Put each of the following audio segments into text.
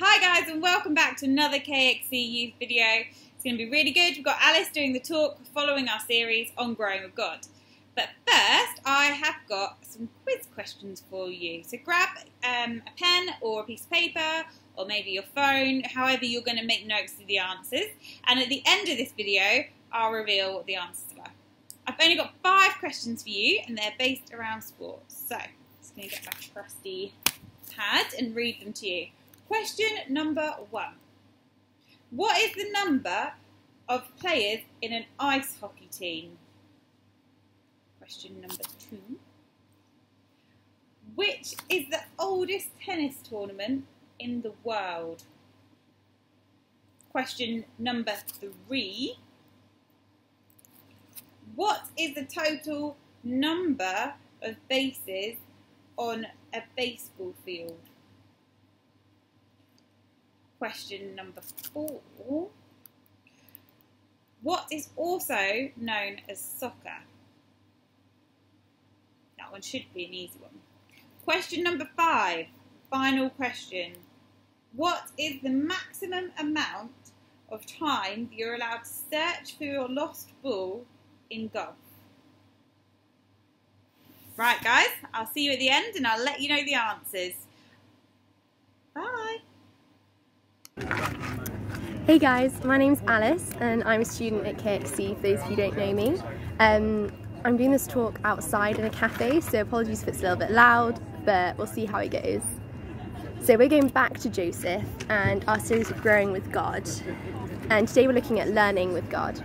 Hi guys, and welcome back to another KXC youth video. It's going to be really good. We've got Alice doing the talk following our series on growing with God. But first, I have got some quiz questions for you. So grab a pen or a piece of paper or maybe your phone, however you're going to make notes of the answers. And at the end of this video, I'll reveal what the answers were. I've only got 5 questions for you and they're based around sports. So I'm just going to get my trusty pad and read them to you. Question number 1. What is the number of players in an ice hockey team? Question number 2. Which is the oldest tennis tournament in the world? Question number 3. What is the total number of bases on a baseball field? Question number 4. What is also known as soccer? That one should be an easy one. Question number 5. Final question. What is the maximum amount of time you're allowed to search for your lost ball in golf? Right guys, I'll see you at the end and I'll let you know the answers. Bye. Hey guys, my name's Alice and I'm a student at KXC, for those of you who don't know me. I'm doing this talk outside in a cafe, so apologies if it's a little bit loud, but we'll see how it goes. So we're going back to Joseph and our series of growing with God, and today we're looking at learning with God.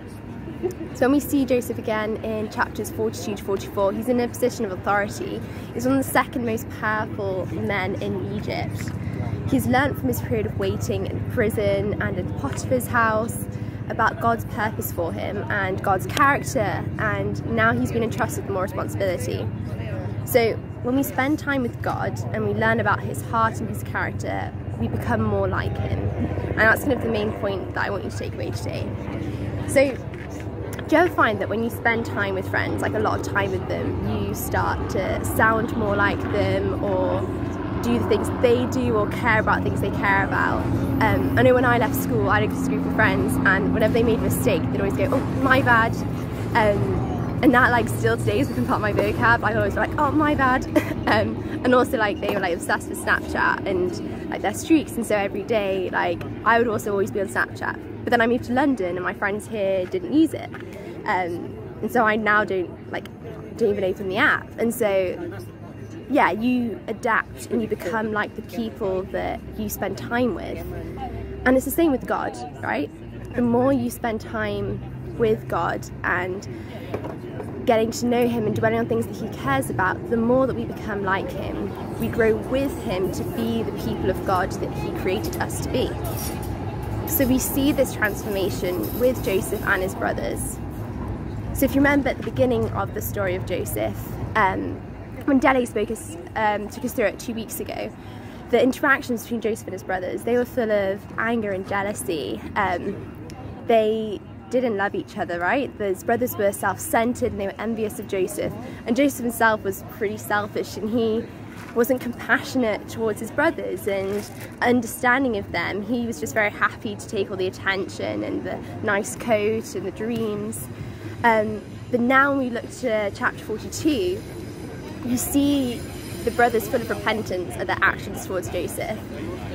So when we see Joseph again in chapters 42 to 44, he's in a position of authority. He's one of the second most powerful men in Egypt. He's learnt from his period of waiting in prison and in Potiphar's house about God's purpose for him and God's character, and now he's been entrusted with more responsibility. So when we spend time with God and we learn about his heart and his character, we become more like him. And that's kind of the main point that I want you to take away today. So do you ever find that when you spend time with friends, like a lot of time with them, you start to sound more like them or do the things they do or care about things they care about? I know when I left school, I had a group of friends, and whenever they made a mistake, they'd always go, "Oh, my bad." And that, like, still today has become part of my vocab. I always be like, "Oh, my bad." And also, like, they were like obsessed with Snapchat and like their streaks, and so every day, like, I would also always be on Snapchat. But then I moved to London, and my friends here didn't use it, and so I now don't even open the app, and so. Yeah, you adapt and you become like the people that you spend time with. And it's the same with God, right? The more you spend time with God and getting to know him and dwelling on things that he cares about, the more that we become like him. We grow with him to be the people of God that he created us to be. So we see this transformation with Joseph and his brothers. So if you remember at the beginning of the story of Joseph, when Dele took us through it 2 weeks ago, the interactions between Joseph and his brothers, they were full of anger and jealousy. They didn't love each other, right? His brothers were self-centered and they were envious of Joseph. And Joseph himself was pretty selfish and he wasn't compassionate towards his brothers and understanding of them. He was just very happy to take all the attention and the nice coat and the dreams. But now when we look to chapter 42, you see the brothers full of repentance at their actions towards Joseph.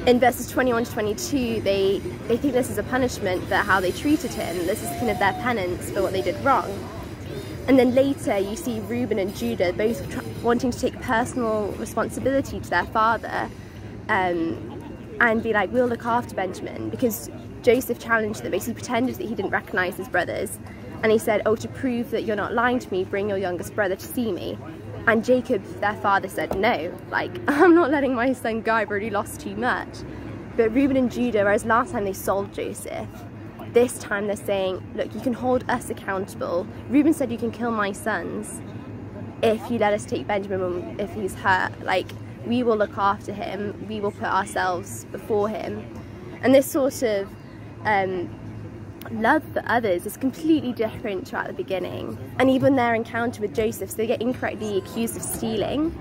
In verses 21 to 22, they think this is a punishment for how they treated him. This is kind of their penance for what they did wrong. And then later you see Reuben and Judah both wanting to take personal responsibility to their father and be like, "We'll look after Benjamin," because Joseph challenged them, basically pretended that he didn't recognize his brothers. And he said, "Oh, to prove that you're not lying to me, bring your youngest brother to see me." And Jacob, their father, said, "No, like, I'm not letting my son go, I've already lost too much." But Reuben and Judah, whereas last time they sold Joseph, this time they're saying, "Look, you can hold us accountable. Reuben said you can kill my sons if you let us take Benjamin if he's hurt. Like, we will look after him, we will put ourselves before him." And this sort of love for others is completely different to at the beginning. And even their encounter with Joseph, so they get incorrectly accused of stealing,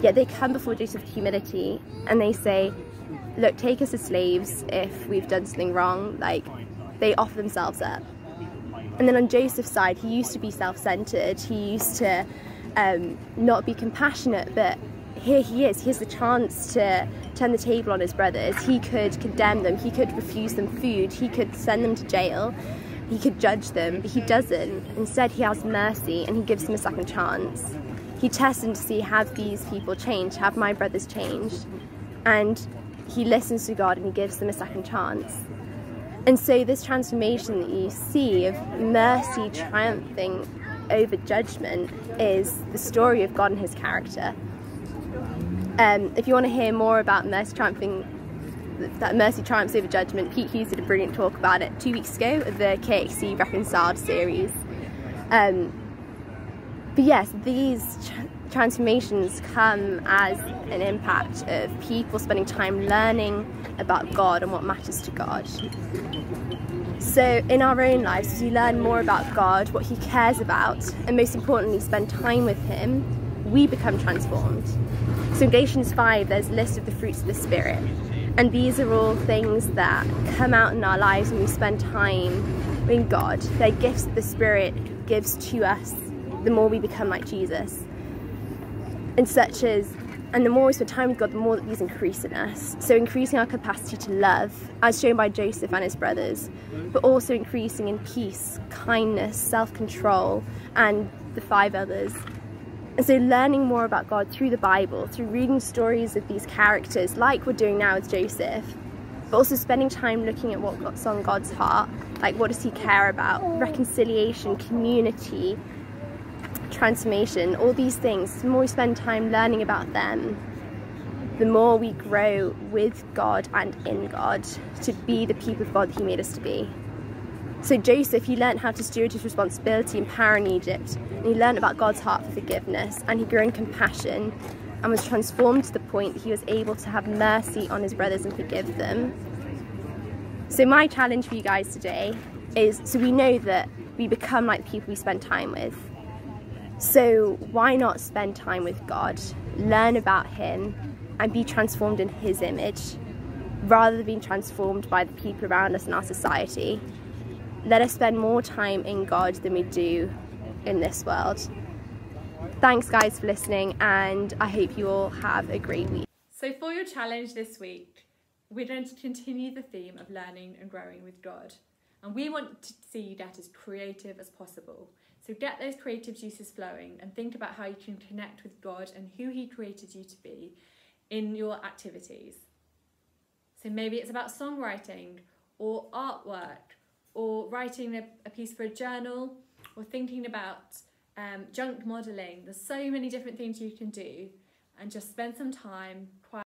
Yet they come before Joseph with humility and they say, look, take us as slaves if we've done something wrong. Like, they offer themselves up. And then on Joseph's side, he used to be self-centered, he used to not be compassionate, but here he has the chance to turn the table on his brothers. He could condemn them, he could refuse them food, he could send them to jail, he could judge them, but he doesn't. Instead, he has mercy and he gives them a second chance. He tests them to see, have these people changed, have my brothers changed? And he listens to God and he gives them a second chance. And so this transformation that you see of mercy triumphing over judgment is the story of God and his character. If you want to hear more about mercy triumphing, that mercy triumphs over judgment, Pete Hughes did a brilliant talk about it 2 weeks ago of the KXC Reconciled series. But yes, these transformations come as an impact of people spending time learning about God and what matters to God. So in our own lives, as we learn more about God, what he cares about, and most importantly spend time with him, we become transformed. So in Galatians 5, there's a list of the fruits of the Spirit, and these are all things that come out in our lives when we spend time with God. They're gifts that the Spirit gives to us the more we become like Jesus. And the more we spend time with God, the more that these increase in us. So increasing our capacity to love, as shown by Joseph and his brothers, but also increasing in peace, kindness, self-control, and the 5 others. And so learning more about God through the Bible, through reading stories of these characters, like we're doing now with Joseph, but also spending time looking at what's on God's heart, like what does he care about, reconciliation, community, transformation, all these things. The more we spend time learning about them, the more we grow with God and in God to be the people of God that he made us to be. So Joseph, he learned how to steward his responsibility and power in Egypt, and he learned about God's heart for forgiveness, and he grew in compassion and was transformed to the point that he was able to have mercy on his brothers and forgive them. So my challenge for you guys today is, so we know that we become like the people we spend time with. So why not spend time with God, learn about him, and be transformed in his image, rather than being transformed by the people around us in our society? Let us spend more time in God than we do in this world. Thanks guys for listening, and I hope you all have a great week. So for your challenge this week, we're going to continue the theme of learning and growing with God. And we want to see you get as creative as possible. So get those creative juices flowing and think about how you can connect with God and who he created you to be in your activities. So maybe it's about songwriting or artwork or writing a piece for a journal or thinking about junk modelling. There's so many different things you can do, and just spend some time quiet.